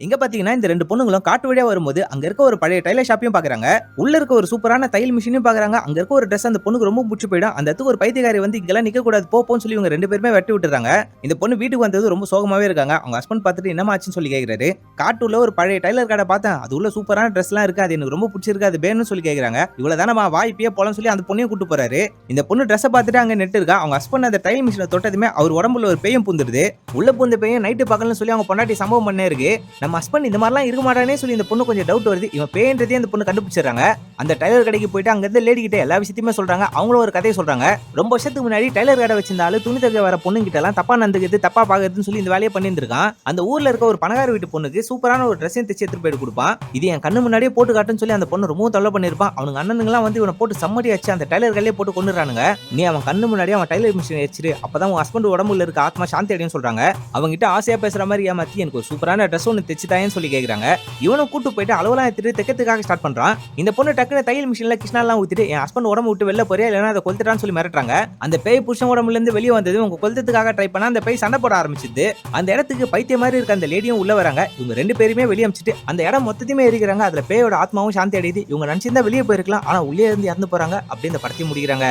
இங்க பாத்தீங்கன்னா இந்த ரெண்டு பொண்ணுங்களும் காட்டு வழியா வரும்போது அங்க இருக்க ஒரு பழைய டைலர் ஷாப்பையும் பாக்குறாங்க. உள்ள இருக்க ஒரு சூப்பரான தையல் மிஷினையும் பாக்குறாங்க. அங்க இருக்க ஒரு Dress அந்த பொண்ணுக்கு ரொம்ப பிடிச்சு போயிடும். அந்த இடத்துக்கு ஒரு பைத்தியக்காரி வந்து இங்கெல்லாம் நிக்க கூடாது போன்னு சொல்லி இவங்க ரெண்டு பேருமே வெட்டி விட்டுறாங்க. இந்த பொண்ணு வீட்டுக்கு வந்தது ரொம்ப சோகமாவே இருக்காங்க. அவங்க ஹஸ்பண்ட் பார்த்துட்டு என்னமா ஆச்சுன்னு சொல்லி கேக்குறாரு. காட்டுல ஒரு பழைய டைலர் கடை பார்த்தேன். அது உள்ள சூப்பரான Dressலாம் இருக்கு. அது எனக்கு ரொம்ப பிடிச்சிருக்கு. அது வேணும்னு சொல்லி கேக்குறாங்க. இவ்வளவுதானமா வா இப்பயே போலாம் சொல்லி அந்த பொண்ணையும் கூட்டு போறாரு. இந்த பொண்ணு Dress பார்த்துட்டு அங்க நெட் இருக்கா. அவங்க ஹஸ்பண்ட் அந்த டைல் மிஷினை தொட்டதுமே அவர் உடம்புல ஒரு பேயும் பூந்துருது. உள்ள பூந்த பேயும் நைட்டு பார்க்கலன்னு சொல்லி அவங்க பொண்டாட்டி சம்பவம் பண்ணே இருக்கு. நம்ம ஹஸ்பண்ட் இந்த மாதிரிலாம் இருக்க மாட்டானே சொல்லி இந்த பொண்ணு கொஞ்சம் டவுட் வருது. இவன் பேயன்றதே அந்த பொண்ணு கண்டுபிடிச்சிடறாங்க. அந்த டைலர் கடைக்கு போயிட்டு அங்க இருந்த லேடி கிட்ட எல்லா விஷயத்தையுமே சொல்றாங்க. அவங்களும் ஒரு கதையை சொல்றாங்க. ரொம்ப வருஷத்துக்கு முன்னாடி டைலர் கடை வச்சிருந்தாலும் துணி தைக்க வர பொண்ணு கிட்ட எல்லாம் தப்பா நடந்துக்கிறது தப்பா பாக்குறதுன்னு சொல்லி இந்த வேலையை பண்ணியிருந்திருக்கான். அந்த ஊர்ல இருக்க ஒரு பணக்கார வீட்டு பொண்ணுக்கு சூப்பரான ஒரு ட்ரெஸ்ஸையும் தைச்சு எடுத்து போயிட்டு கொடுப்பான். இது என் கண்ணு முன்னாடியே போட்டு காட்டுன்னு சொல்லி அந்த பொண்ணு ரொம்ப தொல்லை பண்ணிருப்பான். அவனுங்க அண்ணனுங்களாம் வந்து இவனை போட்டு சம்மடி வச்சு அந்த டைலர் கடையிலே போட்டு கொண்டுறானுங்க. நீ அவன் கண்ணு முன்னாடியே அவன் டைலர் மிஷின் வச்சிரு, அப்பதான் உன் ஹஸ்பண்ட் உடம்புல இருக்க ஆத்மா சாந்தி அடையும் சொல்றாங்க. அவங்க கிட்ட ஆசையா பேசுற மாதிரி ஏமாத்தி எனக்கு ஒரு சூப்பரான ட்ரெஸ் ஒன்று தைச்சுதாயன்னு சொல்லி கேக்குறாங்க. இவனும் கூட்டு போயிட்டு அளவெல்லாம் எடுத்துட்டு தைக்கிறதுக்காக ஸ்டார்ட் பண்றான். இந்த பொண்ணு டக்குனு தையல் மிஷின்ல கிருஷ்ணாலாம் ஊத்திட்டு என் ஹஸ்பண்ட் உடம்பு விட்டு வெளில போறியா இல்லைன்னா அதை கொளுத்துட்டான்னு சொல்லி மிரட்டுறாங்க. அந்த பேய் புருஷன் உடம்புல இருந்து வெளியே வந்தது உங்க கொளுத்துறதுக்காக ட்ரை பண்ணா அந்த பேய் சண்டை போட ஆரம்பிச்சிது. அந்த இடத்துக்கு பைத்திய மாதிரி இருக்க அந்த லேடியும் உள்ள வராங்க. இவங்க ரெண்டு பேருமே வெளியே அமிச்சிட்டு அந்த இடம் மொத்தத்தையுமே எரிக்கிறாங்க. அதுல பேயோட ஆத்மாவும் சாந்தி அடையுது. இவங்க நினைச்சிருந்தா வெளியே போயிருக்கலாம், ஆனா உள்ளே இருந்து இறந்து போறாங்க. அப்படி இந்த படத்தையும் முடிக்கிறாங்க.